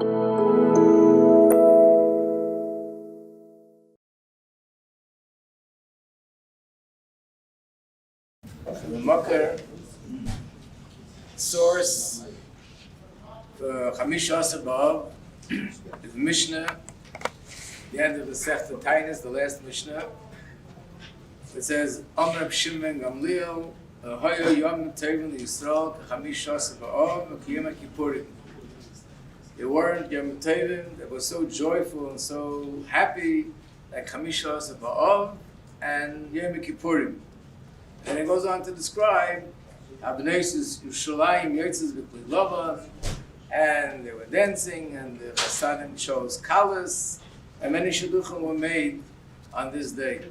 The Makar source for Chamisha B'Av is Mishnah, the end of the Sechta Tainus, the last Mishnah. It says, Amr Shimon Gamliel, Hoyo Yom Tevin Yisrael, Chamisha B'Av, Kiyama Kippurim. They weren't Yom Tevin that was so joyful and so happy like Chamisha B'Av and Yom Kippurim. And it goes on to describe how the nations Yerushalayim Yotzes B'Kli Lava, and they were dancing, and the Chasadim chose kalas, and many shidduchim were made on this day.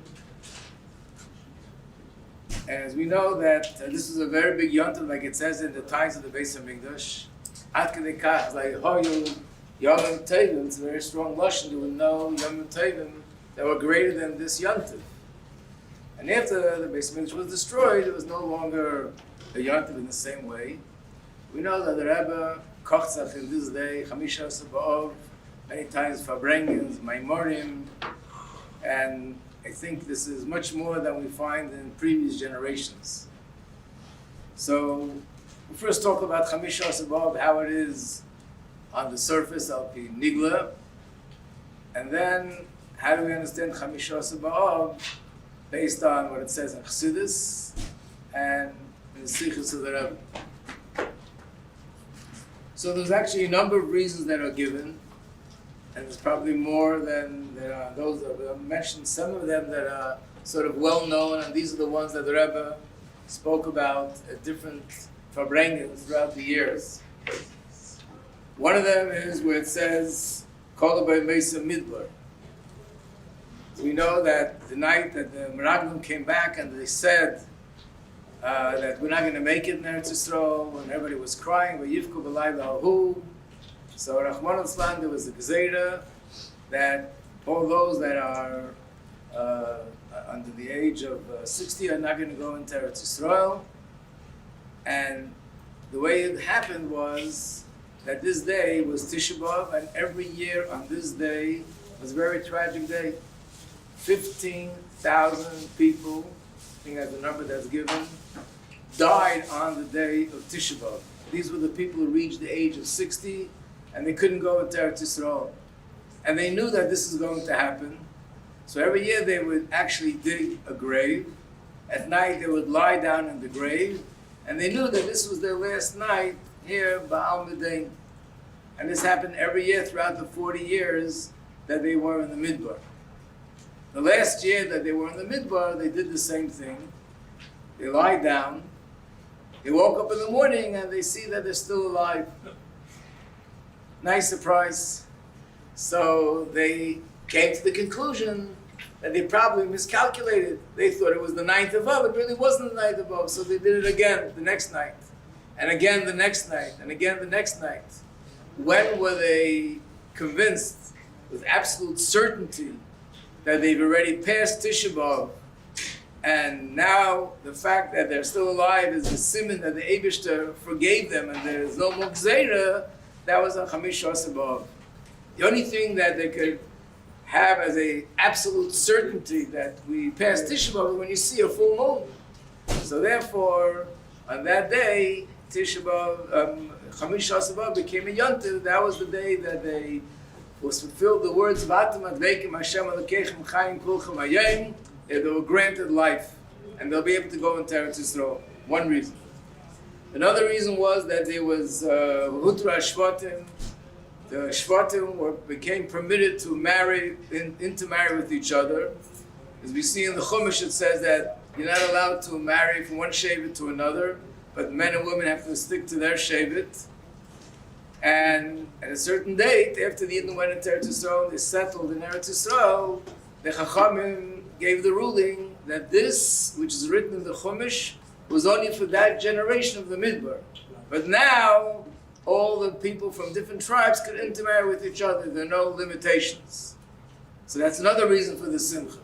And as we know that this is a very big yontif, like it says in the times of the Beis Hamikdash. Ad kedei kach, like Hoyu Yom Tevim, it's a very strong lashon. You would know Yom Tevim that were greater than this yontif. And after the Beis Hamikdash was destroyed, it was no longer a yontif in the same way. We know that the Rebbe kochzach in this day, Chamisha B'Av, many times Farbrengens, Maimorim, and I think this is much more than we find in previous generations. So we'll first talk about Chamisha B'Av, how it is on the surface of the Nigla, and then how do we understand Chamisha B'Av based on what it says in Chassidus and in the Secrets of the Rebbe. So there's actually a number of reasons that are given, and there's probably more than there are those that I've mentioned. Some of them that are sort of well known, and these are the ones that the Rebbe spoke about at different Farbrengens throughout the years. One of them is where it says, Kol Bei Mesa Midbar. We know that the night that the Meraglim came back and they said that we're not going to make it in Eretz Yisrael, and everybody was crying, V'yivku b'layla ahu. So Rahman al-Islam, there was a Gezeira that all those that are under the age of 60 are not going to go into Eretz Yisrael. And the way it happened was that this day was Tisha B'Av, and every year on this day was a very tragic day. 15,000 people, I think that's the number that's given, died on the day of Tisha B'Av. These were the people who reached the age of 60 and they couldn't go into Eretz Yisrael. And they knew that this is going to happen. So every year they would actually dig a grave. At night they would lie down in the grave, and they knew that this was their last night here, Ba'al Medain. And this happened every year throughout the 40 years that they were in the Midbar. The last year that they were in the Midbar, they did the same thing. They lie down, they woke up in the morning and they see that they're still alive. Nice surprise. So they came to the conclusion that they probably miscalculated. They thought it was the 9th of Av, it really wasn't the 9th of Av, so they did it again the next night, and again the next night, and again the next night. When were they convinced with absolute certainty that they've already passed Tisha B'Av, and now the fact that they're still alive is a siman that the Eibishter forgave them and there is no more Gzeira? That was on Chamisha B'Av. The only thing that they could have as a absolute certainty that we passed Tisha B'Av is when you see a full moon. So therefore, on that day, Tisha B'Av, Chamisha B'Av became a yontif. That was the day that they was fulfilled the words V'atam adveikim Hashem Elokeichem Chayim Kulchem Hayom. They were granted life, and they'll be able to go into Eretz Yisrael. One reason. Another reason was that there was Hutra Shvatim. The Shvatim became permitted to marry, intermarry with each other. As we see in the Chumash, it says that you're not allowed to marry from one Shevet to another, but men and women have to stick to their Shevet. And at a certain date, after the Yidden went into Eretz Yisrael, they settled in Eretz Yisrael, the Chachamim gave the ruling that this, which is written in the Chumash, was only for that generation of the Midbar. But now, all the people from different tribes could intermarry with each other. There are no limitations. So that's another reason for the Simcha.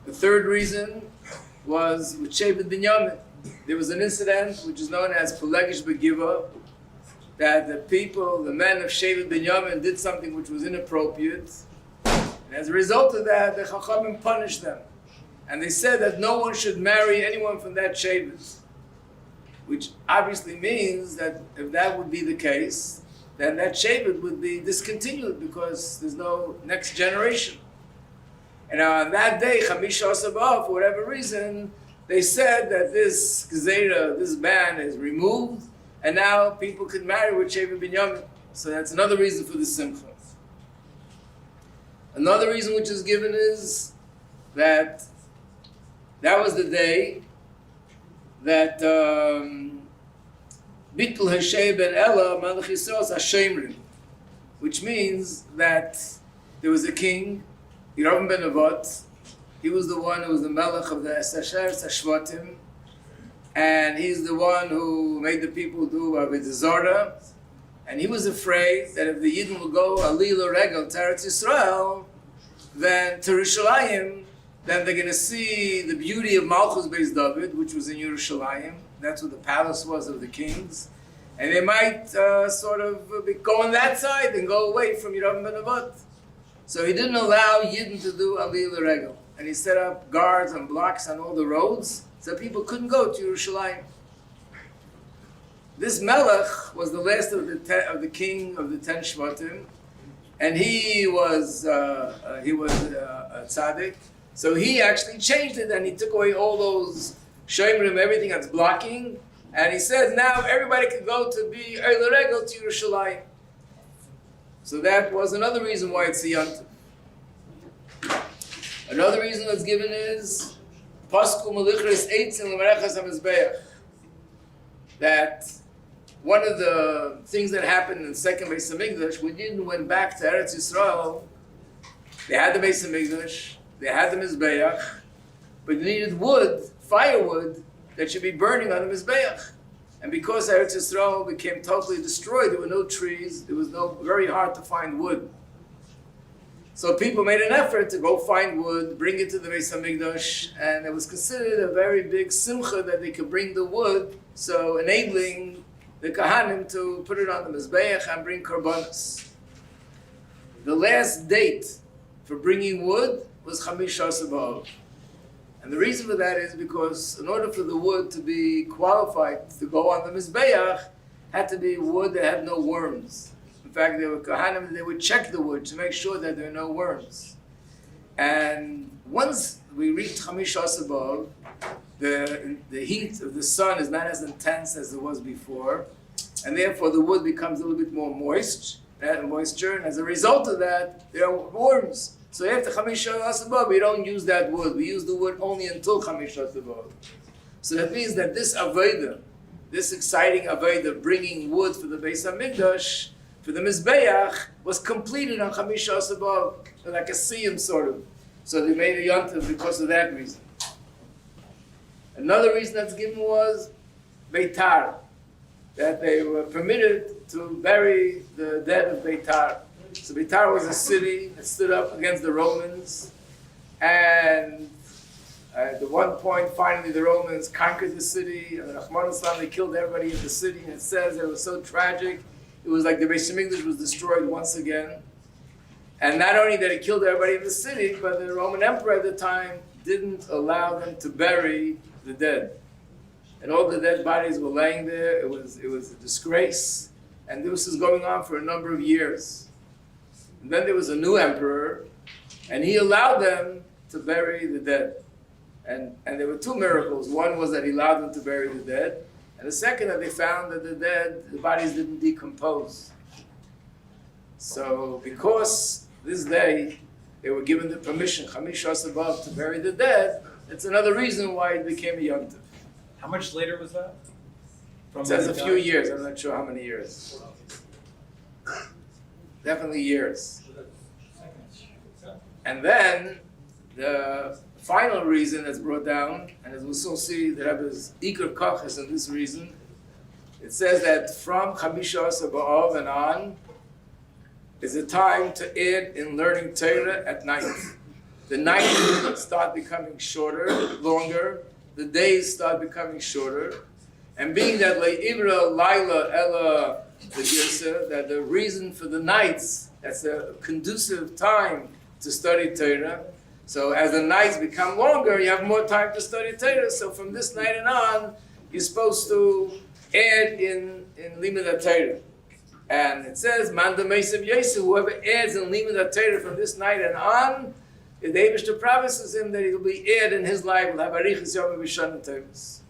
The third reason was with Shevet Binyamin. There was an incident which is known as Pelegish Begiva, that the people, the men of Shevet Binyamin, did something which was inappropriate. And as a result of that, the Chachamim punished them. And they said that no one should marry anyone from that Shevet. Which obviously means that if that would be the case, then that Shevet would be discontinued because there's no next generation. And on that day, Chamisha Asabah, for whatever reason, they said that this Gezerah, this ban is removed, and now people can marry with Shevet Binyamin. So that's another reason for the Simcha. Another reason which is given is that that was the day that Bittul Hashem ben Ella Melech Yisrael Hashemrim, which means that there was a king, Yerovam ben Nevat. He was the one who was the Melech of the Esasher Sashvatim, and he's the one who made the people do Avodah Zarah. And he was afraid that if the Yidden will go Alila Regel to Eretz Yisrael, then to Yerushalayim, then they're going to see the beauty of Malchus Beis David, which was in Yerushalayim. That's where the palace was of the kings. And they might go on that side and go away from Yerovam ben Nevat. So he didn't allow Yidden to do Aliyah L'Regel. And he set up guards and blocks on all the roads so people couldn't go to Yerushalayim. This Melech was the last of the king of the 10 Shvatim, and he was a tzaddik. So he actually changed it, and he took away all those shemrim, everything that's blocking, and he said now everybody can go to be Eile Regel to Yerushalayim. So that was another reason why it's a yontif. Another reason that's given is Pasku Melichris Eitzin L'Merechas HaMizbeach, that one of the things that happened in the second Beis Hamikdash, when Yidden went back to Eretz Yisrael, they had the Beis Hamikdash, they had the Mizbeach, but they needed wood, firewood, that should be burning on the Mizbeach. And because Eretz Yisrael became totally destroyed, there were no trees, it was very hard to find wood. So people made an effort to go find wood, bring it to the Beis Hamikdash, and it was considered a very big simcha that they could bring the wood, so enabling the Kahanim to put it on the Mizbeach and bring Karbanos. The last date for bringing wood was Chamish Asar. And the reason for that is because in order for the wood to be qualified to go on the Mizbeach, had to be wood that had no worms. In fact, there were Kahanim, they would check the wood to make sure that there are no worms. And once we reach Chamish Asar, the heat of the sun is not as intense as it was before, and therefore the wood becomes a little bit more moisture, and as a result of that, there are worms. So after Chamish Asar, we don't use that wood. We use the wood only until Chamish Asar. So that means that this Aveda, this exciting Aveda, bringing wood for the Beis Hamikdash, for the Mizbeach, was completed on Chamish Asar, like a siyum sort of. So they made a yontif because of that reason. Another reason that's given was Beitar, that they were permitted to bury the dead of Beitar. So Beitar was a city that stood up against the Romans, and at the one point, finally, the Romans conquered the city, and Rahman Islam, they killed everybody in the city, and it says it was so tragic, it was like the Beis Hamikdash was destroyed once again. And not only that it killed everybody in the city, but the Roman emperor at the time didn't allow them to bury the dead. And all the dead bodies were laying there. It was a disgrace. And this was going on for a number of years. And then there was a new emperor, and he allowed them to bury the dead. And there were two miracles. One was that he allowed them to bury the dead, and the second that they found that the bodies didn't decompose. So because this day they were given the permission, Chamish Asar, to bury the dead, it's another reason why it became a yontif. How much later was that? It says a few years. I'm not sure how many years. Definitely years. And then the final reason that's brought down, and as we'll soon see, the Rebbe's Iker Koch is in this reason. It says that from Chamisha Asar B'Av and on is a time to add in learning Torah at night. The nights start becoming shorter, longer. The days start becoming shorter. And being that Le'ivra Laila Ella the Girsa, that the reason for the nights, that's a conducive time to study Torah. So as the nights become longer, you have more time to study Torah. So from this night and on, you're supposed to add in Limud Torah. And it says, Manda Meisav Yesu, whoever adds in Limud Torah from this night and on, the Eibishter promises him that he will be aired in his life, will have Arichas Yom V'Shanim Tovos.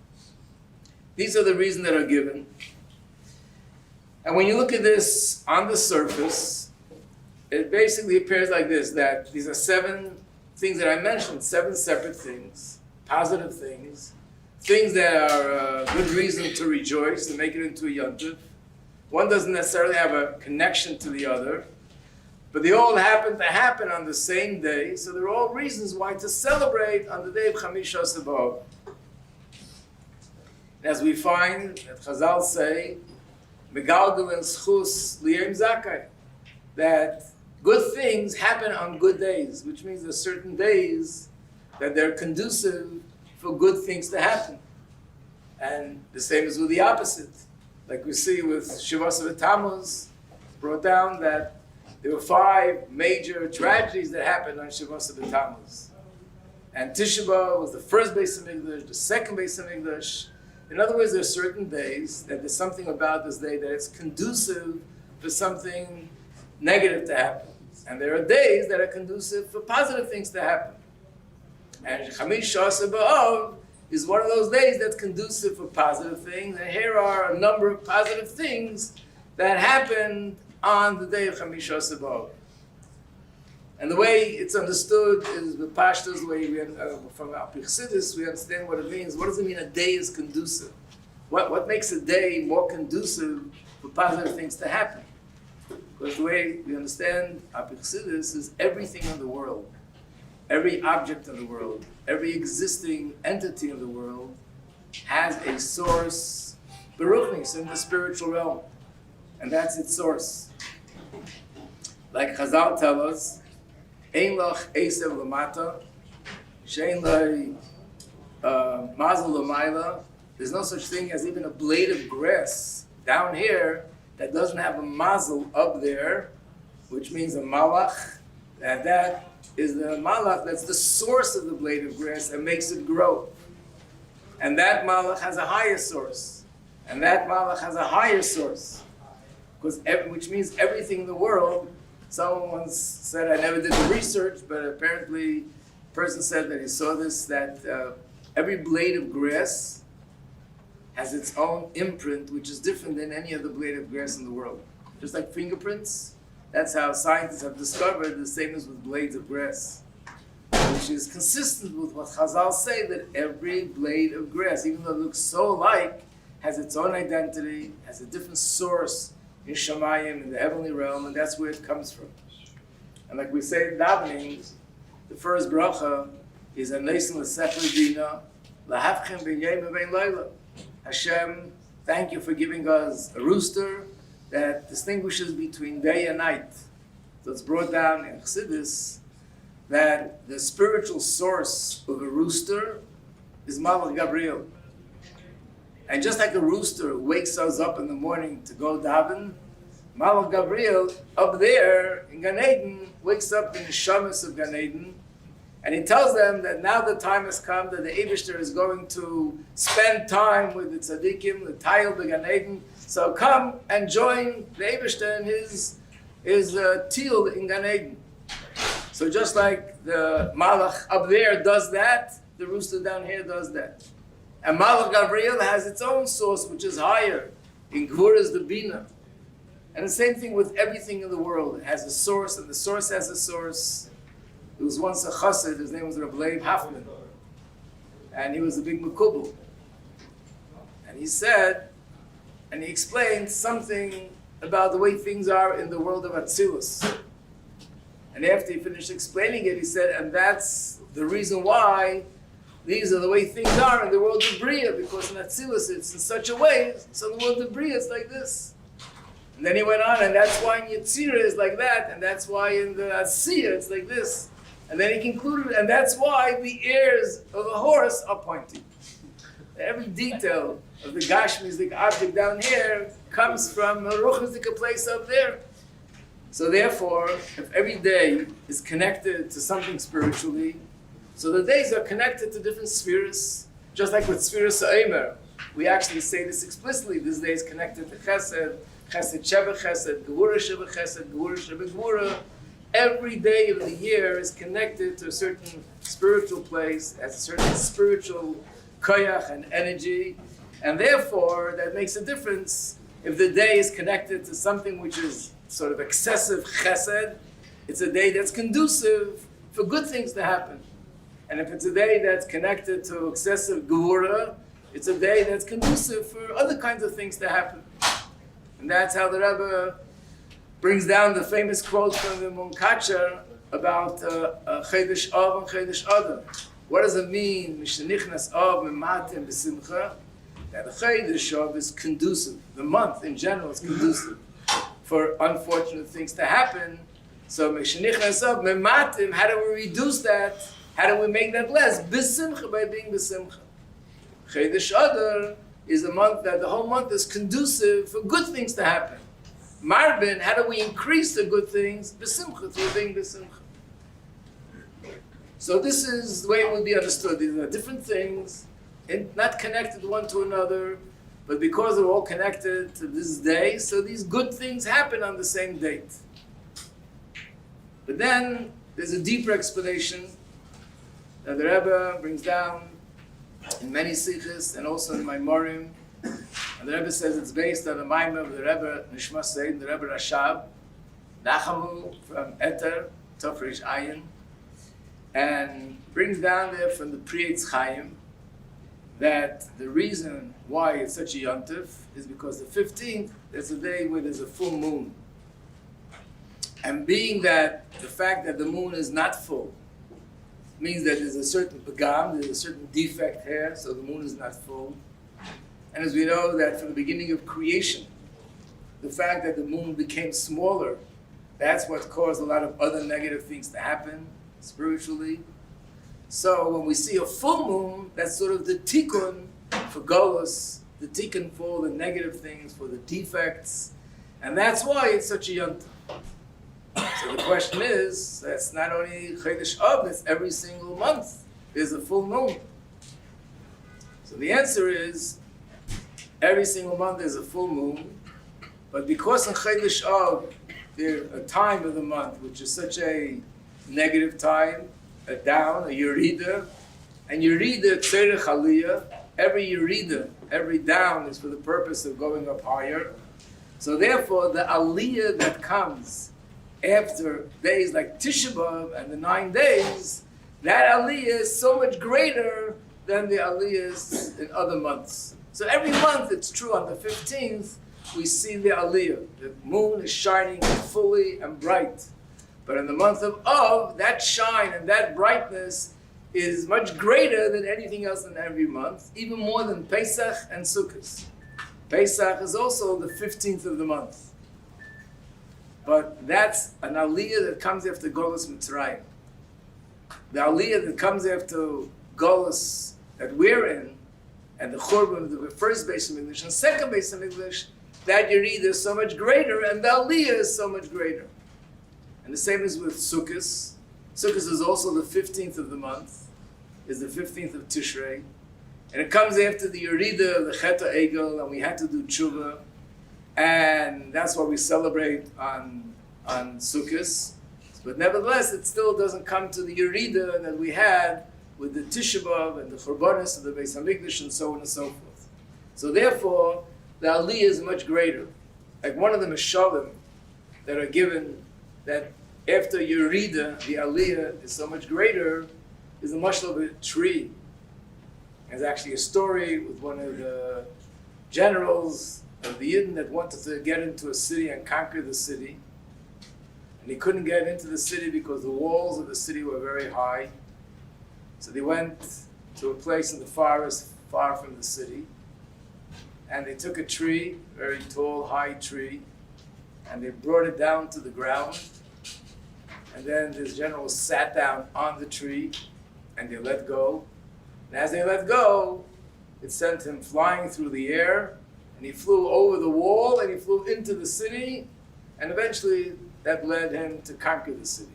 These are the reasons that are given. And when you look at this on the surface, it basically appears like this, that these are 7 things that I mentioned, 7 separate things, positive things, things that are a good reason to rejoice, to make it into a yontif. One doesn't necessarily have a connection to the other, but they all happen to happen on the same day, so they're all reasons why to celebrate on the day of Chamisha B'Av. As we find that Chazal say, Megalgal and Schus Liyem Zakai, that good things happen on good days, which means there's certain days that they're conducive for good things to happen. And the same is with the opposite. Like we see with Shavas Tammuz, brought down that there were 5 major tragedies that happened on Shavas Tammuz. And Tisha B'Av was the first Beis HaMikdash, the second Beis HaMikdash. In other words, there are certain days that there's something about this day that it's conducive for something negative to happen. And there are days that are conducive for positive things to happen. And Chamisha B'Av is one of those days that's conducive for positive things. And here are a number of positive things that happened on the day of Chamisha B'Av. And the way it's understood is the Pashtas, the way from our Chassidus, we understand what it means. What does it mean a day is conducive? What makes a day more conducive for positive things to happen? Because the way we understand our Chassidus is everything in the world, every object in the world, every existing entity in the world has a source, beruchnis, in the spiritual realm. And that's its source. Like Chazal tell us, Ein lach esev lamata, shein lai mazel lamayla. There's no such thing as even a blade of grass down here that doesn't have a mazel up there, which means a malach. That is the malach, that's the source of the blade of grass and makes it grow. And that malach has a higher source. And that malach has a higher source. Which means everything in the world. Someone once said, I never did the research, but apparently a person said that he saw this, that every blade of grass has its own imprint, which is different than any other blade of grass in the world. Just like fingerprints, that's how scientists have discovered the same as with blades of grass, which is consistent with what Chazal say, that every blade of grass, even though it looks so alike, has its own identity, has a different source in Shamayim, in the heavenly realm, and that's where it comes from. And like we say in davening, the first bracha is a neisen l'sechel dina, lahavchem b'yem v'bein layla. Hashem, thank you for giving us a rooster that distinguishes between day and night. So it's brought down in Chassidus that the spiritual source of a rooster is Malach Gabriel. And just like a rooster wakes us up in the morning to go daven, Malach Gabriel up there in Gan Eden wakes up in the shamas of Gan Eden, and he tells them that now the time has come that the Eibishter is going to spend time with the tzaddikim, the Tayil of Gan Eden. So come and join the Eibishter in his Tiyul in Gan Eden. So just like the Malach up there does that, the rooster down here does that. And Malach Gabriel has its own source, which is higher. In Gvur is the Bina. And the same thing with everything in the world. It has a source, and the source has a source. There was once a chassid, his name was Reb Leib Hoffman. And he was a big Mekubal. And he said, and he explained something about the way things are in the world of Atzilus. And after he finished explaining it, he said, and that's the reason why these are the way things are in the world of Bria, because in Atzilus it's in such a way, so in the world of Bria it's like this. And then he went on, and that's why in Yetzirah is like that, and that's why in the Asiyah it's like this. And then he concluded, and that's why the ears of a horse are pointy. Every detail of the Gashmi's, the object down here, comes from a ruchnizik place up there. So therefore, if every day is connected to something spiritually, so the days are connected to different spheres, just like with spheres Eimer. We actually say this explicitly. This day is connected to Chesed, Chesed Sheba Chesed, Gevura Sheba Chesed, Gevura Sheba Gevura. Every day of the year is connected to a certain spiritual place, has a certain spiritual koyach and energy, and therefore that makes a difference. If the day is connected to something which is sort of excessive chesed, it's a day that's conducive for good things to happen. And if it's a day that's connected to excessive gevura, it's a day that's conducive for other kinds of things to happen. And that's how the Rebbe brings down the famous quote from the Munkacher about Chedesh Av and Chedesh Adar. What does it mean? Mishenichnas Av mematim b'simcha. That the Chedesh Av is conducive. The month in general is conducive for unfortunate things to happen. So Mishenichnas Av mematim. How do we reduce that? How do we make that less? B'simcha, by being b'simcha. Chedesh Adar is a month that the whole month is conducive for good things to happen. Marbin, how do we increase the good things? B'simcha, through being b'simcha. So this is the way it would be understood. These are different things, and not connected one to another, but because they're all connected to this day, so these good things happen on the same date. But then there's a deeper explanation that the Rebbe brings down in many sikhs and also in Maimorim. And the Rebbe says it's based on a Maimor of the Rebbe Nishma Seid, the Rebbe Rashab, Nachamu from Eter, Tofresh Ayin, and brings down there from the Pri Eitz Chaim that the reason why it's such a yontif is because the 15th is a day where there's a full moon. And being that the fact that the moon is not full means that there's a certain pagam, there's a certain defect here, so the moon is not full. And as we know that from the beginning of creation, the fact that the moon became smaller, that's what caused a lot of other negative things to happen spiritually. So when we see a full moon, that's sort of the tikkun for Golus, the tikkun for all the negative things, for the defects. And that's why it's such a yontif. So the question is, that's not only Chedesh Av, that's every single month. There's a full moon. So the answer is, every single month there's a full moon, but because in Chedesh Av, there's a time of the month which is such a negative time, a down, a yerida, and yerida tzerech aliyah, every yerida, every down is for the purpose of going up higher. So therefore, the aliyah that comes after days like Tisha B'Av and the 9 days, that aliyah is so much greater than the aliyahs in other months. So every month, it's true, on the 15th, we see the aliyah. The moon is shining fully and bright. But in the month of Av, that shine and that brightness is much greater than anything else in every month, even more than Pesach and Sukkot. Pesach is also the 15th of the month. But that's an aliyah that comes after Golus Mitzrayim. The aliyah that comes after Golus that we're in, and the Churban of the first Beis HaMikdash and second Beis HaMikdash, that Yerida is so much greater, and the aliyah is so much greater. And the same is with Sukkot. Sukkot is also the 15th of the month, is the 15th of Tishrei. And it comes after the Yerida of the Chet HaEgel, and we had to do tshuva. And that's why we celebrate on Sukkot. But nevertheless, it still doesn't come to the Yerida that we had with the Tisha B'Av and the Churbanis of the Beis HaMikdash and so on and so forth. So therefore, the Aliyah is much greater. Like one of the Mishalim that are given that after Yerida, the Aliyah is so much greater, is the mashal of a tree. There's actually a story with one of the generals of the Yidden that wanted to get into a city and conquer the city. And he couldn't get into the city because the walls of the city were very high. So they went to a place in the forest far from the city. And they took a tree, very tall, high tree, and they brought it down to the ground. And then this general sat down on the tree, and they let go. And as they let go, it sent him flying through the air, And he flew over the wall and he flew into the city, and eventually that led him to conquer the city.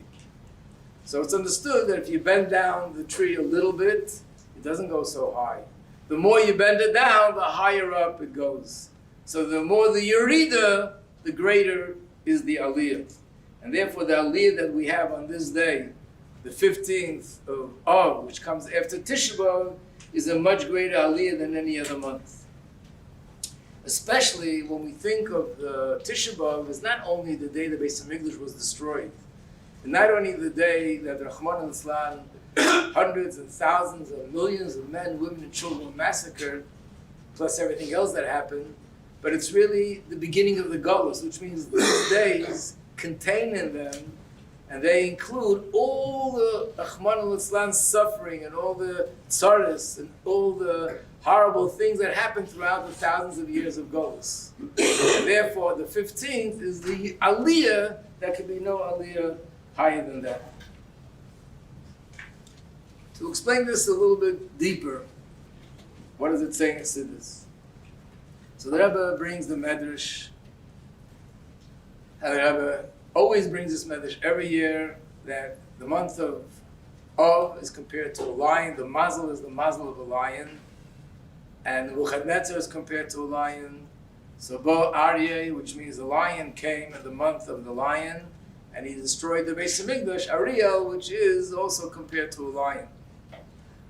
So it's understood that if you bend down the tree a little bit, it doesn't go so high. The more you bend it down, the higher up it goes. So the more the Yerida, the greater is the Aliyah. And therefore the Aliyah that we have on this day, the 15th of Av, which comes after Tisha B'Av, is a much greater Aliyah than any other month. Especially when we think of the Tisha B'Av as not only the day the Beis HaMikdash was destroyed, and not only the day that Rahman al-Islam, hundreds and thousands and millions of men, women, and children were massacred, plus everything else that happened, but it's really the beginning of the Galus, which means these days contain in them, and they include all the Rahman al-Islam's suffering and all the tsaris and all the horrible things that happened throughout the thousands of years of Galus. And therefore, the 15th is the Aliyah. There can be no Aliyah higher than that. To explain this a little bit deeper, what does it say in Siddur? So the Rebbe brings the Medrash, and the Rebbe always brings this Medrash every year, that the month of Av is compared to a lion, the mazel is the mazel of a lion, and Nebuchadnezzar is compared to a lion. So Bo Aryeh, which means the lion came in the month of the lion, and he destroyed the Beis HaMikdash. Ariel, which is also compared to a lion.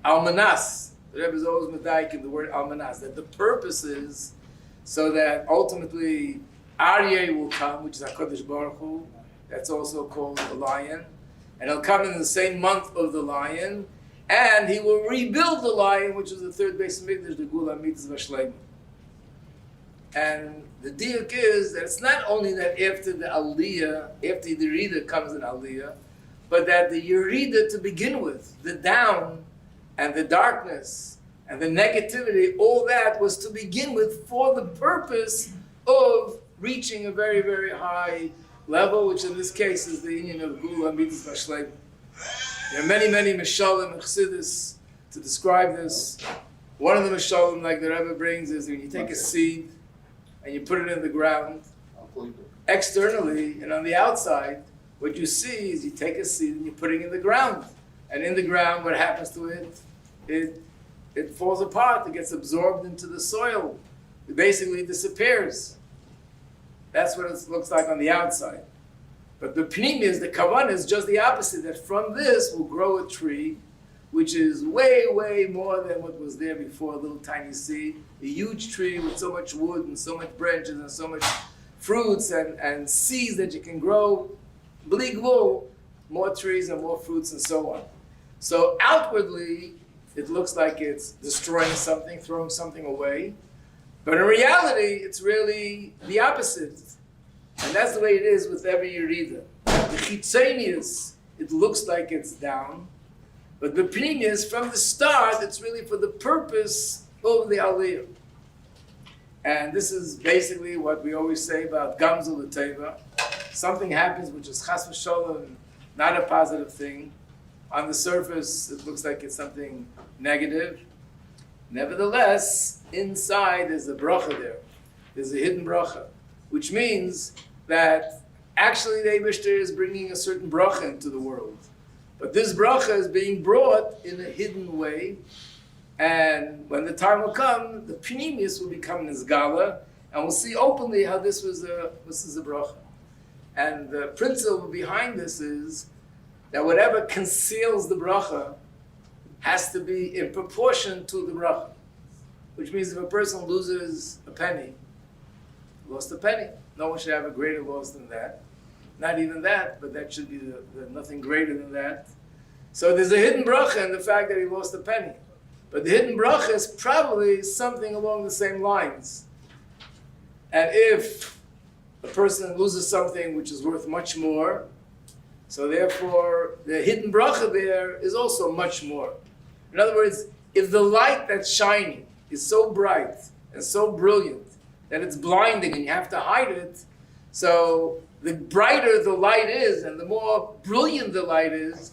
Almanas, the Rebbe is always medayik in the word Almanas, that the purpose is so that ultimately Aryeh will come, which is HaKadosh Baruch Hu, that's also called the lion, and he'll come in the same month of the lion, and he will rebuild the lion, which is the third Beis HaMikdash, the Gula Mitzvah Shleima. And the diuk is that it's not only that after the Aliyah, after the Yerida comes an Aliyah, but that the Yerida to begin with, the down and the darkness and the negativity, all that was to begin with for the purpose of reaching a very, very high level, which in this case is the union of Gula Mitzvah Shleima. There are many, many Mishalim and Chassidus to describe this. One of the Mishalim, like the Rebbe brings, is when you take a seed and you put it in the ground, externally and on the outside, what you see is you take a seed and you put it in the ground. And in the ground, what happens to it? It falls apart, it gets absorbed into the soil. It basically disappears. That's what it looks like on the outside. But the pneumius, the kavanah, is just the opposite, that from this will grow a tree, which is way, way more than what was there before, a little tiny seed. A huge tree with so much wood and so much branches and so much fruits and seeds that you can grow. Bli gvul, more trees and more fruits and so on. So outwardly, it looks like it's destroying something, throwing something away. But in reality, it's really the opposite. And that's the way it is with every Yerida. The chitzonius, it looks like it's down. But the pneumius, from the start, it's really for the purpose of the Aliyah. And this is basically what we always say about Gamzul L'Teva. Something happens which is chas v'sholem, not a positive thing. On the surface, it looks like it's something negative. Nevertheless, inside there's a bracha there. There's a hidden bracha, which means that actually the Eibishter is bringing a certain bracha into the world. But this bracha is being brought in a hidden way, and when the time will come, the pneumius will become nizgala, and we'll see openly how this is a bracha. And the principle behind this is that whatever conceals the bracha has to be in proportion to the bracha. Which means if a person loses a penny, lost a penny, no one should have a greater loss than that. Not even that, but that should be the nothing greater than that. So there's a hidden bracha in the fact that he lost a penny. But the hidden bracha is probably something along the same lines. And if a person loses something which is worth much more, so therefore the hidden bracha there is also much more. In other words, if the light that's shining is so bright and so brilliant that it's blinding and you have to hide it, so the brighter the light is and the more brilliant the light is,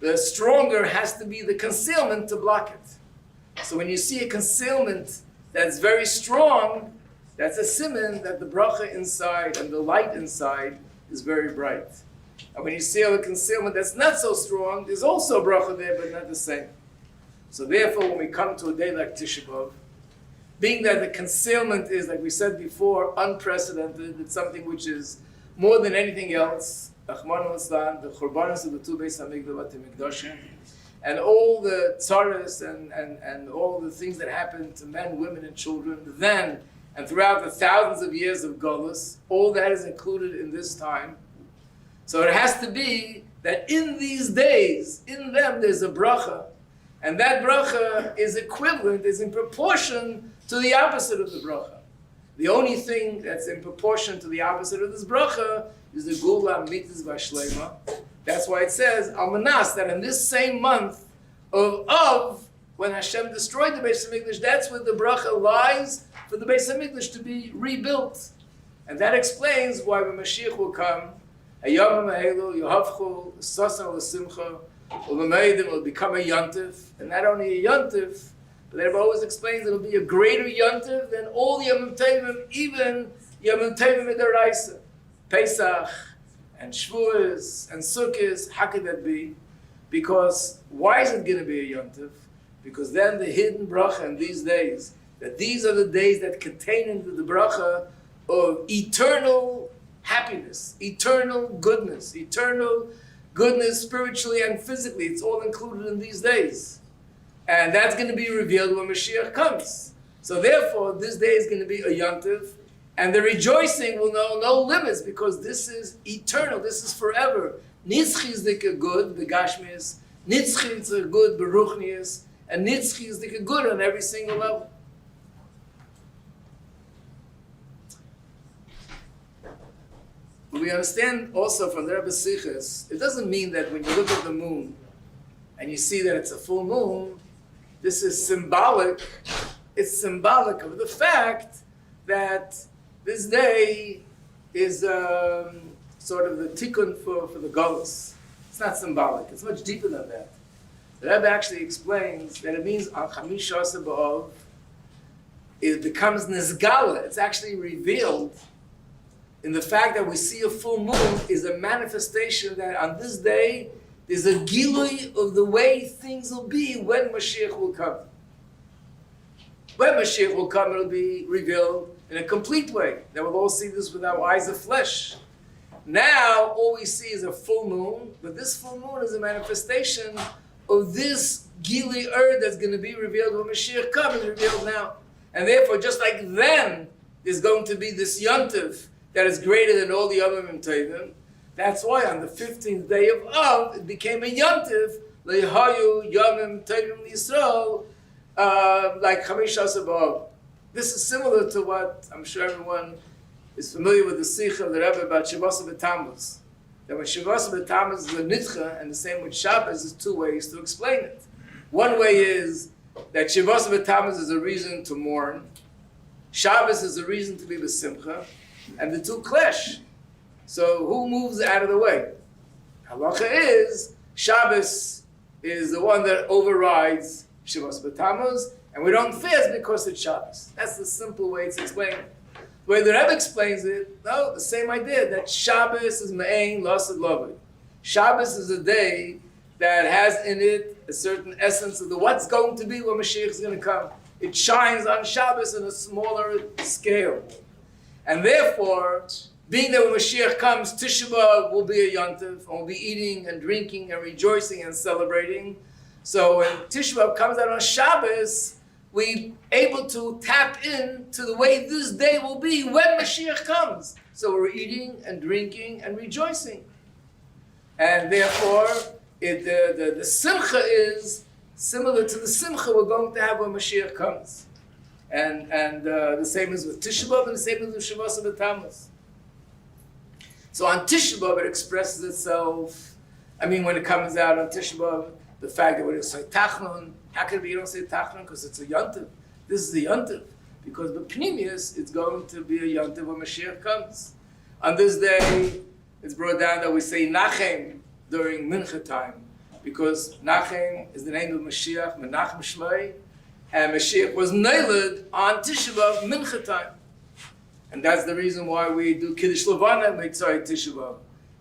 the stronger has to be the concealment to block it. So when you see a concealment that's very strong, that's a siman that the bracha inside and the light inside is very bright. And when you see a concealment that's not so strong, there's also a bracha there, but not the same. So therefore, when we come to a day like Tisha B'Av, being that the concealment is, like we said before, unprecedented, it's something which is more than anything else, Achmanu Islam, the Churbanos of the two Beis HaMikdash, Mikdashim, and all the tzaras and all the things that happen to men, women, and children, then and throughout the thousands of years of Golus, all that is included in this time. So it has to be that in these days, in them, there's a bracha, and that bracha is equivalent, is in proportion to the opposite of the bracha. The only thing that's in proportion to the opposite of this bracha is the Gula Mitzvah Shlema. That's why it says, Almanas, that in this same month of when Hashem destroyed the Beis HaMikdash, that's where the bracha lies for the Beis HaMikdash to be rebuilt. And that explains why when Mashiach will come, Hayom HaMehelu, Yohavchu, Sasan L'Simcha, U'Lameidim will become a Yontif, and not only a Yontif, but the Rebbe always explains it'll be a greater Yontif than all Yom Tovim, even Yom Tovim Midaraisa, Pesach, and Shavuos, and Sukkot. How could that be? Because, why is it going to be a Yontif? Because then the hidden bracha in these days, that these are the days that contain into the bracha of eternal happiness, eternal goodness spiritually and physically. It's all included in these days. And that's going to be revealed when Mashiach comes. So therefore, this day is going to be a Yontif, and the rejoicing will know no limits, because this is eternal, this is forever. Nitzchi is the good, the Gashmias, Nitzchi is the good, the Ruchnias, and Nitzchi is the good on every single level. We understand also from the Rebbe's Sichos, it doesn't mean that when you look at the moon and you see that it's a full moon, this is symbolic. It's symbolic of the fact that this day is sort of the tikkun for the Golus. It's not symbolic. It's much deeper than that. The Rebbe actually explains that it means on Chamish Asa B'Av, it becomes Nizgala. It's actually revealed in the fact that we see a full moon is a manifestation that on this day there's a gilui of the way things will be when Mashiach will come. When Mashiach will come, it'll be revealed in a complete way. That we'll all see this with our eyes of flesh. Now, all we see is a full moon, but this full moon is a manifestation of this gilui that's going to be revealed when Mashiach comes, is revealed now. And therefore, just like then, there's going to be this yontiv that is greater than all the Yomim Tovim. That's why on the 15th day of Av, it became a Yontif, Lehayu Yomim Tovim Yisrael, like Chamish Asa B'Av. This is similar to what I'm sure everyone is familiar with the Sikha of the Rebbe about Shavuos B'Tammuz. That when Shavuos B'Tammuz is a Nitcha, and the same with Shabbos, there's two ways to explain it. One way is that Shavuos B'Tammuz is a reason to mourn, Shabbos is a reason to be b'simcha, and the two clash. So who moves out of the way? Halacha is, Shabbos is the one that overrides Shavuos B'Tammuz, and we don't fast because it's Shabbos. That's the simple way it's explained. The way the Rebbe explains it, no, the same idea, that Shabbos is Me'ein Lasad Lavid. Shabbos is a day that has in it a certain essence of the what's going to be when Mashiach is going to come. It shines on Shabbos in a smaller scale. And therefore, being that when Mashiach comes, Tisha B'Av will be a Yontif, and we'll be eating and drinking and rejoicing and celebrating. So when Tisha B'Av comes out on Shabbos, we're able to tap in to the way this day will be when Mashiach comes. So we're eating and drinking and rejoicing. And therefore, the simcha is similar to the simcha we're going to have when Mashiach comes. And the same is with Tisha B'Av, and the same is with Shavuos B'Tammuz. So on Tisha B'Av, it expresses itself. I mean, when it comes out on Tisha B'Av, the fact that we don't say Tachnun, how can it be you don't say Tachnun? Because it's a Yontif. This is the Yontif. Because the Pnimius, it's going to be a Yontif when Mashiach comes. On this day, it's brought down that we say Nachem during Mincha time. Because Nachem is the name of Mashiach, Menachem Shloi, and Mashiach was nailed on Tisha B'Av Mincha time. And that's the reason why we do Kiddush Levana Mitzvah Tisha B'Av.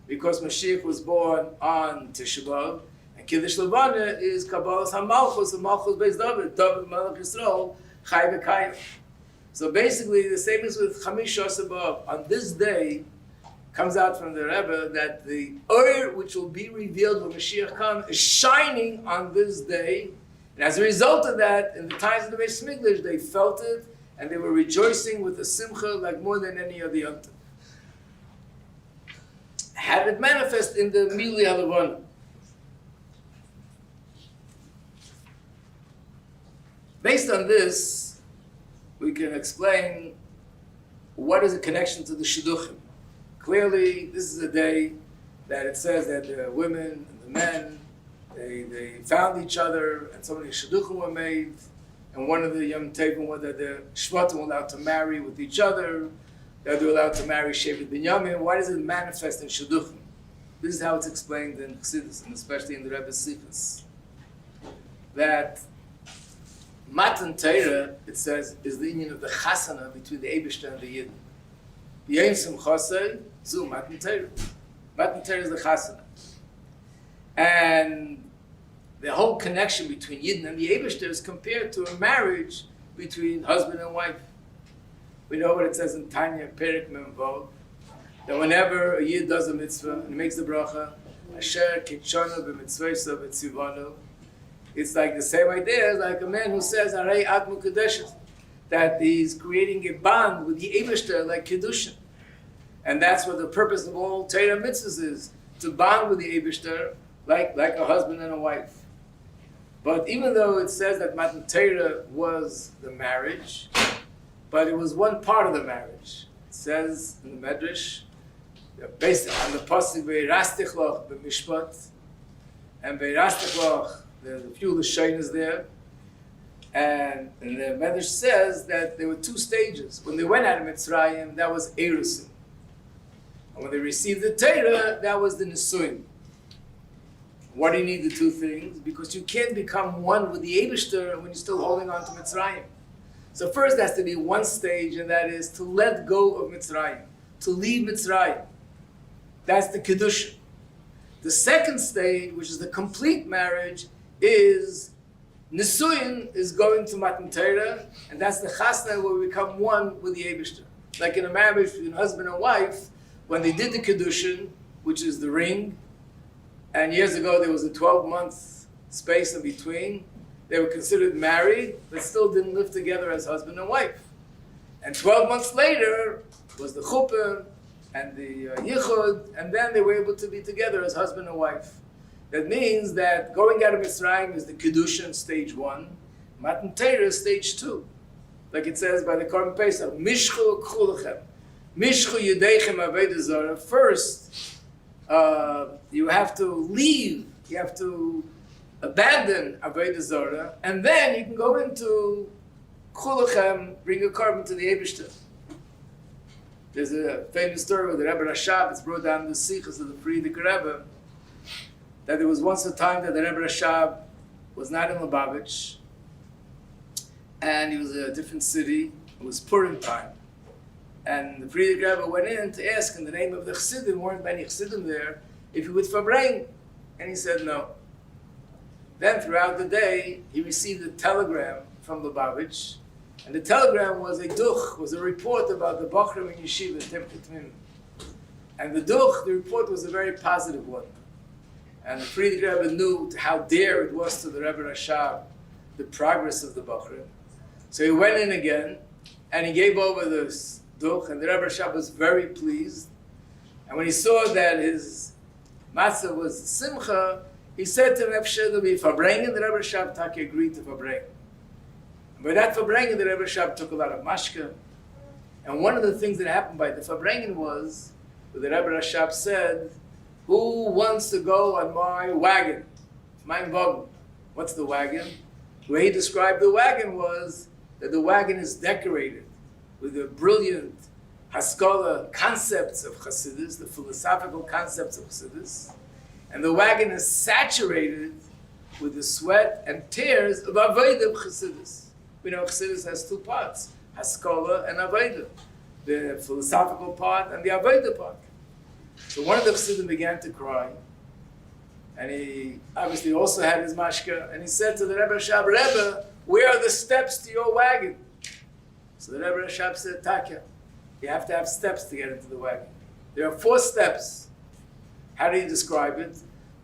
Because Mashiach was born on Tisha B'Av, and Kiddush Levana is Kabbalas HaMalchus, the Malchus Beis David, David Melech Yisrael, Chai V'Kayim. So basically, the same is with Chamish B'Av. On this day, comes out from the Rebbe that the oil which will be revealed when Mashiach comes is shining on this day. And as a result of that, in the times of the Beis Mikdash, they felt it, and they were rejoicing with a simcha like more than any other yom tov. Had it manifest in the Mili Halavana. Based on this, we can explain what is the connection to the Shidduchim. Clearly, this is a day that it says that the women and the men, they found each other, and so many Shidduchim were made. And one of the Yom Tovim was that the Shvatim were allowed to marry with each other, that they were allowed to marry Shevet Binyamin. Why does it manifest in Shidduchim? This is how it's explained in Chassidus, and especially in the Rebbe's Sichos. That Matan Torah, it says, is the union of the chasana between the Eibishter and the Yidden. Yom Simchasei, Zu Matan Torah. Matan Torah is the chasana. And the whole connection between Yidden and the Eibishter is compared to a marriage between husband and wife. We know what it says in Tanya, Perek Memvov, that whenever a Yid does a mitzvah and he makes the bracha, Asher Kitshonu b'mitzvayso b'tzivanu, it's like the same idea as like a man who says, Arei Atmu Kedushin, that he's creating a bond with the Eibishter like Kedushin. And that's what the purpose of all Torah mitzvahs is, to bond with the Eibishter like a husband and a wife. But even though it says that Matan Torah was the marriage, but it was one part of the marriage. It says in the Medrash, based on the pasuk Ve'irastich b'mishpat, and Ve'irastich, there's a few Lashonos there, and the Medrash says that there were two stages. When they went out of Mitzrayim, that was Erusim. And when they received the Torah, that was the Nisuim. Why do you need the two things? Because you can't become one with the Eibishter when you're still holding on to Mitzrayim. So first there has to be one stage, and that is to let go of Mitzrayim, to leave Mitzrayim. That's the Kedusha. The second stage, which is the complete marriage, is Nisuyin is going to Matan Torah, and that's the Chasna where we become one with the Eibishter. Like in a marriage between husband and wife, when they did the Kedushin, which is the ring, and years ago there was a 12-month space in between, they were considered married, but still didn't live together as husband and wife. And 12 months later was the chuppah and the yichud, and then they were able to be together as husband and wife. That means that going out of Mitzrayim is the Kedushin, stage 1. Matan Torah is stage 2. Like it says by the Korban Pesach, Mishchu k'chulechem, Mishchu yedechem avodah zarah. First, you have to leave, you have to abandon avodah zarah, and then you can go into k'chulechem, bring a korban to the Eibishter. There's a famous story with the Rebbe Rashab. It's brought down in the Sichos of the Frierdiker Rebbe, that there was once a time that the Rebbe Rashab was not in Lubavitch, and he was in a different city. It was Purim time. And the Frierdiker Rebbe went in to ask in the name of the Chassidim, weren't many Chassidim there, if he would verbring. And he said no. Then throughout the day, he received a telegram from Lubavitch, and the telegram was a duch, was a report about the Bachrim in Yeshiva, Temple Tmim. And the duch, the report was a very positive one. And the Frierdiker Rebbe knew how dear it was to the Rebbe Rashab, the progress of the Bachrim. So he went in again, and he gave over this duch, and the Rebbe Rashab was very pleased. And when he saw that his matzah was simcha, he said to him, Efshe, to be verbringen. The Rebbe Rashab Taki agreed to verbringen. By that verbringen, the Rebbe Rashab took a lot of mashka. And one of the things that happened by the verbringen was, the Rebbe Rashab said, who wants to go on my wagon? My wagon. What's the wagon? The way he described the wagon was that the wagon is decorated with the brilliant haskalah concepts of Chassidus, the philosophical concepts of Chassidus, and the wagon is saturated with the sweat and tears of Avodah Chassidus. We know Chassidus has two parts, haskalah and Avodah. the philosophical part and the Avodah part. So one of the Chassidim began to cry, and he obviously also had his mashka, and he said to the Rebbe Rashab, Rebbe, where are the steps to your wagon? So the Rebbe Rashab said, Takya, you have to have steps to get into the wagon. There are 4 steps. How do you describe it?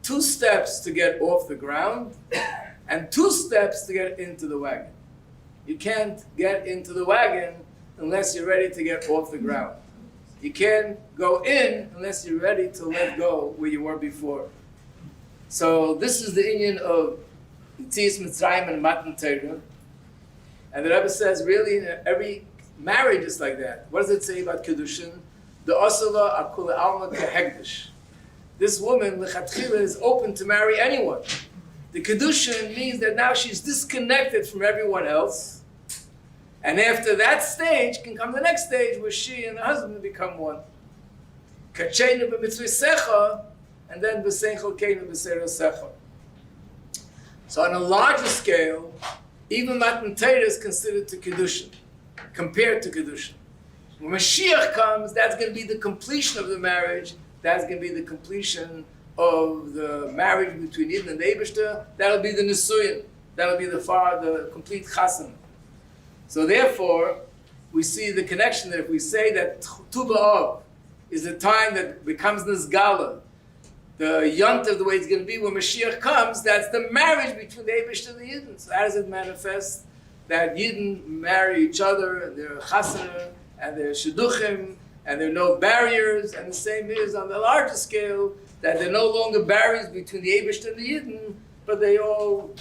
2 steps to get off the ground, and 2 steps to get into the wagon. You can't get into the wagon unless you're ready to get off the ground. You can't go in unless you're ready to let go where you were before. So this is the inyan of Yetzias Mitzrayim and Matan Torah. And the Rebbe says, really, every marriage is like that. What does it say about Kedushin? The Asala Akula Alma Kehegdish. This woman, Lechatchila, is open to marry anyone. The Kedushin means that now she's disconnected from everyone else. And after that stage can come the next stage where she and the husband become one. Kachenu b'mitzvah and then b'seichel keinu b'seichel. So on a larger scale, even Matan Torah is considered to Kedushin, compared to Kedushin. When Mashiach comes, that's going to be the completion of the marriage. That's going to be the completion of the marriage between Yidden and the Eibishter. That'll be the Nisuyin. That'll be the complete Chassan. So therefore, we see the connection that if we say that Tu B'Av is the time that becomes Nizgala, the Yontav, the way it's going to be when Mashiach comes, that's the marriage between the Eibishter and the Yidden. So how does it manifest? That Yidden marry each other, and they're Chasana, and they're Shidduchim, and there are no barriers, and the same is on the larger scale, that there are no longer barriers between the Eibishter and the Yidden, but they all,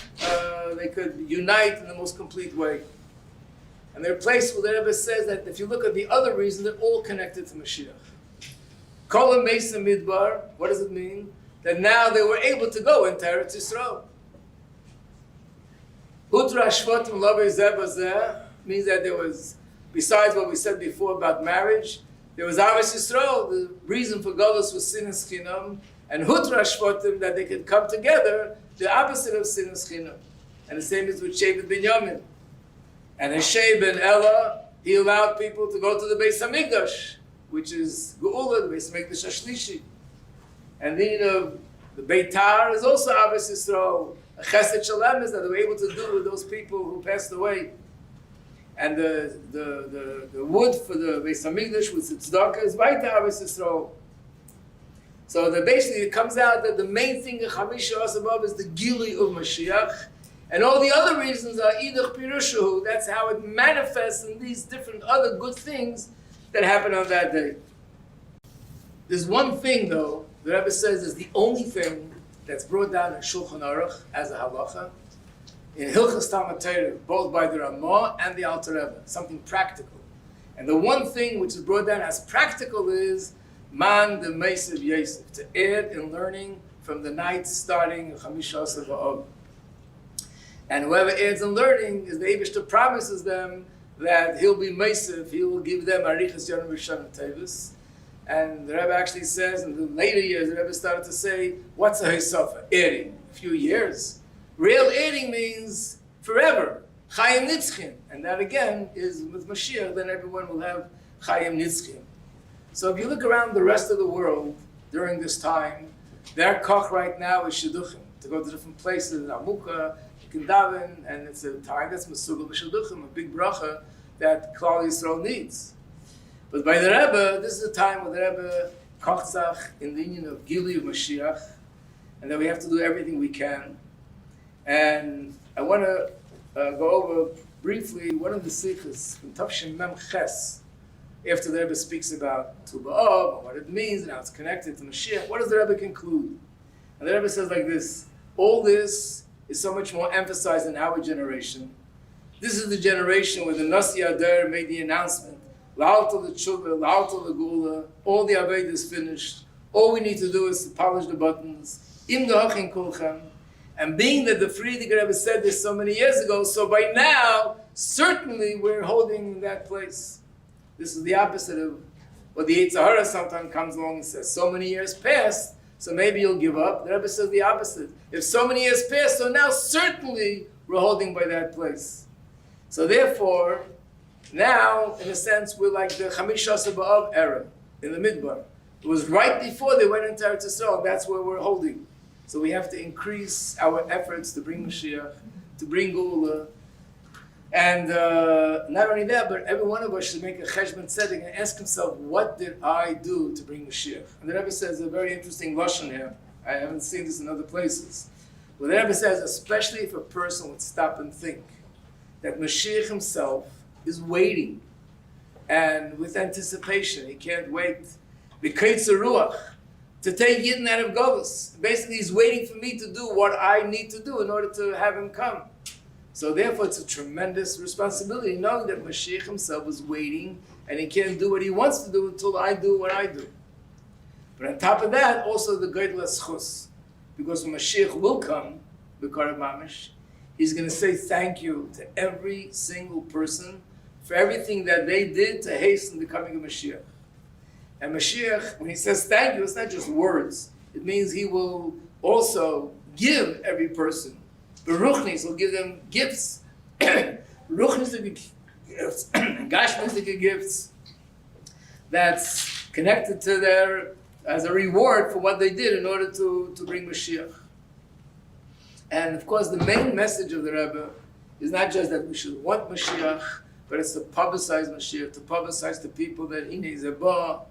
they could unite in the most complete way. And there are places where the Rebbe says that if you look at the other reasons, they're all connected to Mashiach. Kol Mesa Midbar, what does it mean? That now they were able to go into Eretz Yisrael. Hutra Shvatim Lavei Zeh Bazeh means that there was, besides what we said before about marriage, there was Eretz Yisrael. The reason for Golus was Sinas Chinam, and Hutra Shvatim, that they could come together, the opposite of Sinas Chinam. And the same is with Shevet Binyamin. And Hashei ben Ella, he allowed people to go to the Beis Hamikdash, which is Geula, the Beis Hamikdash Ashlishi. And the Beitar is also Abbas Yisrael. A Chesed Shalem is that they were able to do with those people who passed away. And the wood for the Beis Hamikdash with its tzedakah is Baita Abbas Yisrael. So basically it comes out that the main thing of Chamisha Asabab is the Gili of Mashiach. And all the other reasons are Idach Pirushahu. That's how it manifests in these different other good things that happen on that day. There's one thing, though, the Rebbe says is the only thing that's brought down in Shulchan Aruch as a halacha, in Hilchas Talmud Torah, both by the Ramah and the Alter Rebbe, something practical. And the one thing which is brought down as practical is Man de Meisav Yosef, to add in learning from the night starting Chamisha Asar V'Av. And whoever adds in learning is the Eibishter promises them that he'll be Meisiv, he will give them Arichas Yonah Rishon Tevis. And the Rebbe actually says, in the later years, the Rebbe started to say, what's a Hisofa? Adding. A few years. Real adding means forever. Chayim Nitzchim. And that again is with Mashiach, then everyone will have Chayim Nitzchim. So if you look around the rest of the world during this time, their koch right now is Shidduchim. To go to different places, in Amuka, Daven, and it's a time that's Mesugel B'Shaduchim, a big bracha that Klal Yisrael needs. But by the Rebbe, this is a time when the Rebbe kochzach in the union of Gili of Mashiach, and that we have to do everything we can. And I want to go over briefly one of the sikhs from Tafshin Mem Ches, after the Rebbe speaks about Tu B'Av, and what it means, and how it's connected to Mashiach. What does the Rebbe conclude? And the Rebbe says like this: all this is so much more emphasized in our generation. This is the generation where the Nasi Adar made the announcement, La'alta l'tshuva, La'alta l'gula, all the Aved is finished. All we need to do is to polish the buttons. Im da'achin kulchem. And being that the Frierdiker Rebbe said this so many years ago, so by now, certainly we're holding that place. This is the opposite of what the Yetzer Hara sometimes comes along and says, so many years passed, so maybe you'll give up. The Rebbe says the opposite. If so many years passed, so now certainly we're holding by that place. So therefore, Now, in a sense, we're like the Chamish Asa B'Av era in the Midbar. It was right before they went into Eretz Yisrael. That's where we're holding. So we have to increase our efforts to bring Mashiach, to bring Geula. And not only that, but every one of us should make a cheshbon tzedek and ask himself, what did I do to bring Mashiach? And the Rebbe says a very interesting lashon here. I haven't seen this in other places. Well, the Rebbe says, especially if a person would stop and think that Mashiach himself is waiting, and with anticipation, he can't wait. B'keitzer ruach, to take Yidden out of Govus. Basically, he's waiting for me to do what I need to do in order to have him come. So therefore, it's a tremendous responsibility, knowing that Mashiach himself is waiting, and he can't do what he wants to do until I do what I do. But on top of that, also the Geidel Schus. Because when Mashiach will come, B'Karav Mamish, he's going to say thank you to every single person for everything that they did to hasten the coming of Mashiach. And Mashiach, when he says thank you, it's not just words. It means he will also give every person. Beruchnis will give them gifts. Ruchnistic gifts, Gashmistic gifts, that's connected to their, as a reward for what they did in order to bring Mashiach. And of course, the main message of the Rebbe is not just that we should want Mashiach, but it's to publicize Mashiach, to publicize to people that Hine Zebah,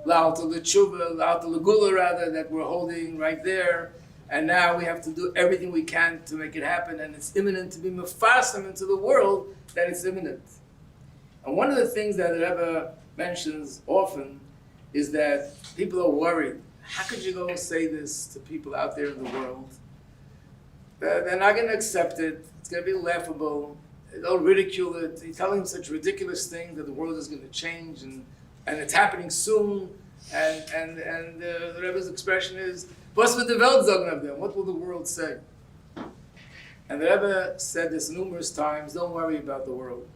La'al L'Tshuva, La'al L'Gula rather, that we're holding right there. And now we have to do everything we can to make it happen, and it's imminent to be mefasim into the world that it's imminent. And one of the things that the Rebbe mentions often is that people are worried. How could you go and say this to people out there in the world? They're not going to accept it. It's going to be laughable. They'll ridicule it. You're telling them such ridiculous things that the world is going to change, and it's happening soon. And the Rebbe's expression is, "Was wird die Welt sagen of them? What will the world say?" And the Rebbe said this numerous times. Don't worry about the world.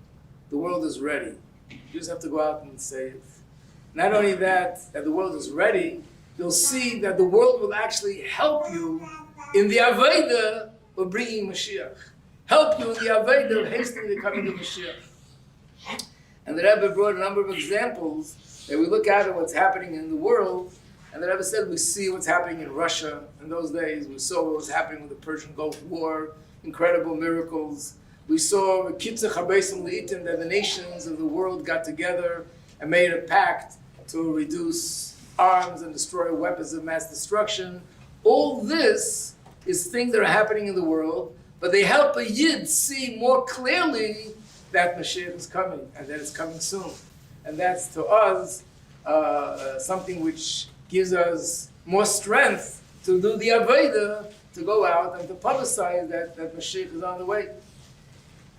The world is ready. You just have to go out and say it. Not only that the world is ready, you'll see that the world will actually help you in the Avodah of bringing Mashiach. Help you in the Avodah of hastening the coming of Mashiach. And the Rebbe brought a number of examples that we look at what's happening in the world, and the Rebbe said we see what's happening in Russia in those days. We saw what was happening with the Persian Gulf War, incredible miracles. We saw that the nations of the world got together and made a pact to reduce arms and destroy weapons of mass destruction. All this is things that are happening in the world, but they help a Yid see more clearly that Mashiach is coming and that it's coming soon. And that's to us something which gives us more strength to do the Avodah, to go out and to publicize that Mashiach is on the way.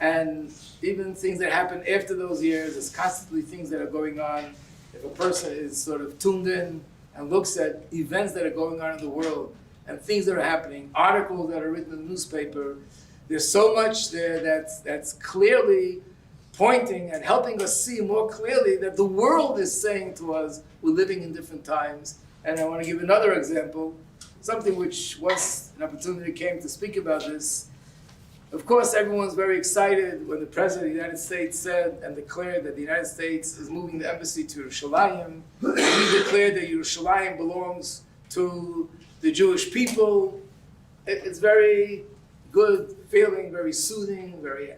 And even things that happen after those years, there's constantly things that are going on. If a person is sort of tuned in and looks at events that are going on in the world and things that are happening, articles that are written in the newspaper, there's so much there that's clearly pointing and helping us see more clearly that the world is saying to us, we're living in different times. And I want to give another example, something which once an opportunity came to speak about this. Of course, everyone's very excited when the President of the United States said and declared that the United States is moving the embassy to Yerushalayim. He declared that Yerushalayim belongs to the Jewish people. It's very good feeling, very soothing, very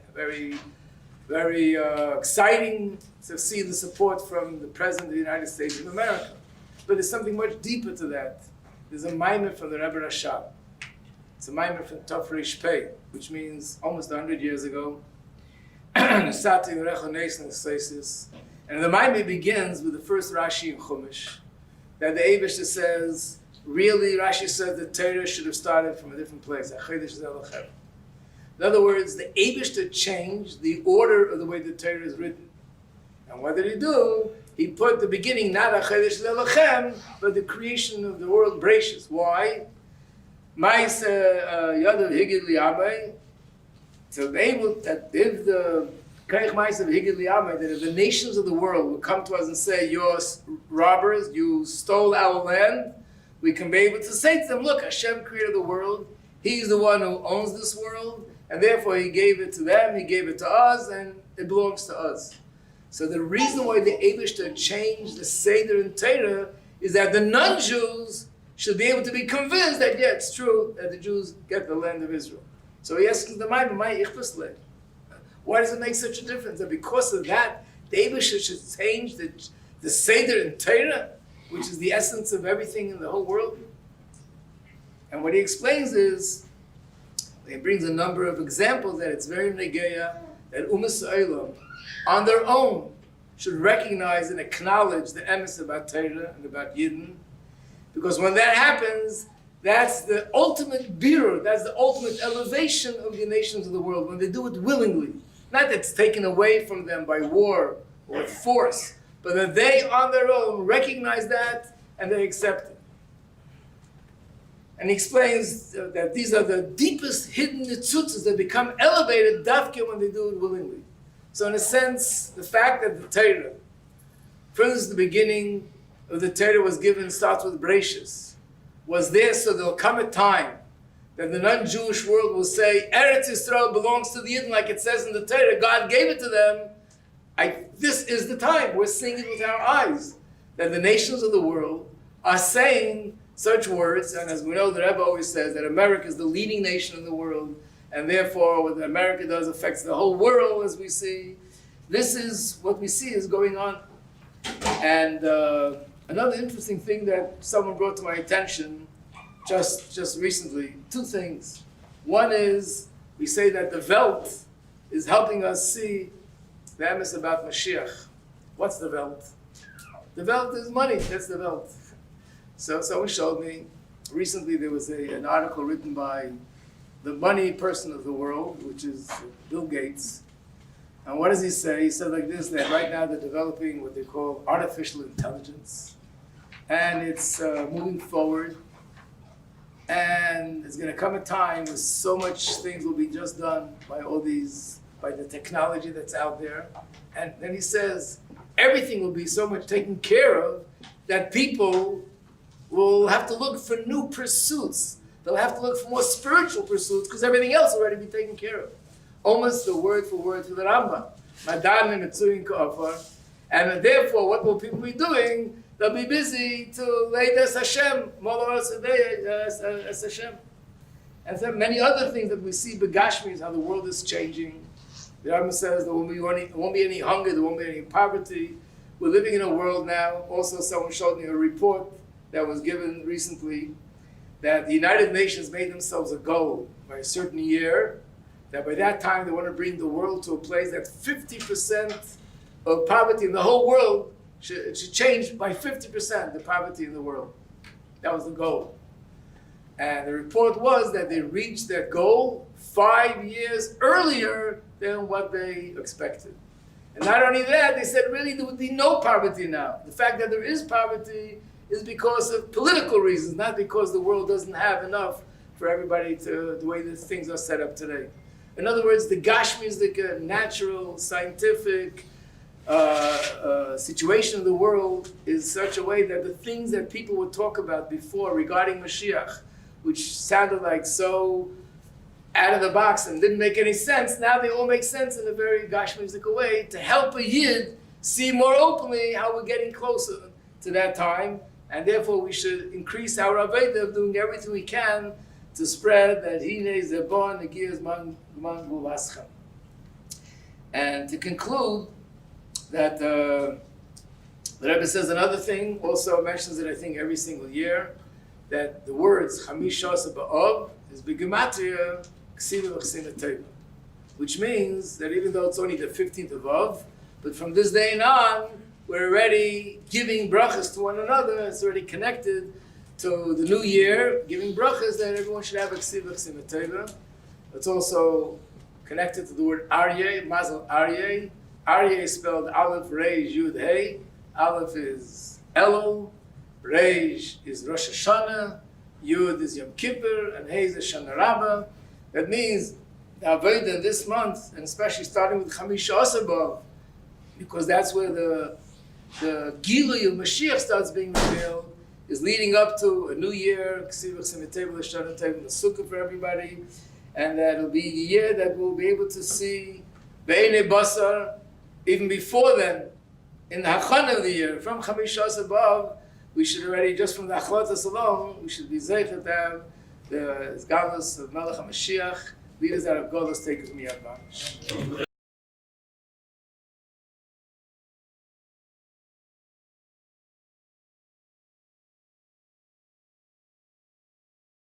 exciting to see the support from the President of the United States of America. But there's something much deeper to that. There's a maimer from the Rebbe Rashab. It's a maimer from Tov Reish Pei, which means almost 100 years ago. And the maimer begins with the first Rashi in Chumash, that the Eibishter says, really, Rashi says the Torah should have started from a different place. In other words, the Eibishter changed the order of the way the Torah is written. And what did he do? He put the beginning, not Achedesh Lelachem, but the creation of the world, Bereshis. Why? Mais Yadav Higid Li'amei, to be able that if the Kaich Mais of Higid Li'amei, that if the nations of the world will come to us and say, you're robbers, you stole our land, we can be able to say to them, look, Hashem created the world, He's the one who owns this world, and therefore He gave it to them, He gave it to us, and it belongs to us. So the reason why the Eibishter changed the Seder in Torah is that the non-Jews should be able to be convinced that, yeah, it's true that the Jews get the land of Israel. So he asks the Maimon, why does it make such a difference? And because of that, the Eibishter should change the Seder in Torah, which is the essence of everything in the whole world. And what he explains is, he brings a number of examples that it's very negeya, that Umas Olam, on their own, should recognize and acknowledge the emes about Torah and about Yidden. Because when that happens, that's the ultimate birur, that's the ultimate elevation of the nations of the world, when they do it willingly. Not that it's taken away from them by war or force, but that they on their own recognize that and they accept it. And he explains that these are the deepest hidden nitzutzas that become elevated dafke when they do it willingly. So in a sense, the fact that the Torah, for instance, the beginning of the Torah was given, starts with Bereshis, was there so there'll come a time that the non-Jewish world will say, Eretz Yisrael belongs to the Yidden, like it says in the Torah, God gave it to them. This is the time, we're seeing it with our eyes, that the nations of the world are saying such words, and as we know, the Rebbe always says that America is the leading nation in the world, and therefore what America does affects the whole world, as we see. This is what we see is going on. And another interesting thing that someone brought to my attention just recently, two things. One is, we say that the Welt is helping us see the emes about Mashiach. What's the Welt? The Welt is money, that's the Welt. So someone showed me, recently there was an article written by the money person of the world, which is Bill Gates. And what does he say? He said like this, that right now they're developing what they call artificial intelligence. And it's moving forward. And there's going to come a time when so much things will be just done by by the technology that's out there. And then he says, everything will be so much taken care of that people will have to look for new pursuits. They'll have to look for more spiritual pursuits because everything else will already be taken care of. Almost the word for word to the Rambam. Madan mitzuyin ka'afar. And therefore, what will people be doing? They'll be busy to lay this Hashem, Molar as Hashem. And then many other things that we see, Begashmi, is how the world is changing. The Rambam says there won't be any hunger, there won't be any poverty. We're living in a world now, also someone showed me a report that was given recently, that the United Nations made themselves a goal by a certain year, that by that time they want to bring the world to a place that 50% of poverty in the whole world should change by 50% the poverty in the world. That was the goal. And the report was that they reached their goal 5 years earlier than what they expected. And not only that, they said really there would be no poverty now. The fact that there is poverty is because of political reasons, not because the world doesn't have enough for everybody to, the way that things are set up today. In other words, the Gashmi is the natural, scientific situation of the world is such a way that the things that people would talk about before regarding Mashiach, which sounded like so out of the box and didn't make any sense, now they all make sense in a very Gashmizik way to help a Yid see more openly how we're getting closer to that time. And therefore we should increase our Aveda of doing everything we can to spread that Hine Zebon Negias Man Gulaschem. And to conclude, that the Rebbe says another thing, also mentions it I think every single year, that the words Chamishas Ba'ov is B'gematria Ksiva V'Chsina Teva, which means that even though it's only the 15th of Av, but from this day and on, we're already giving brachas to one another. It's already connected to the new year, giving brachas that everyone should have a ksiva ksima teva. It's also connected to the word Aryeh, Mazel Aryeh. Aryeh is spelled Aleph, Reish, Yud, Hey. Aleph is Elul, Reish is Rosh Hashanah, Yud is Yom Kippur, and Hey is Shana Rabbah. That means the Avodah in this month, and especially starting with Chamisha Asar, because that's where the Gilui of Mashiach starts being revealed, is leading up to a new year, Ksiva Ksimiteva, Shana Teva, Sukkah for everybody, and that it'll be a year that we'll be able to see Be'ene Basar even before then, in the Hachana of the year, from Chamishas above, we should already, just from the Achlotas alone, we should be zeichet to have the Galus of Melech HaMashiach, leaders out of Golos take us miyad.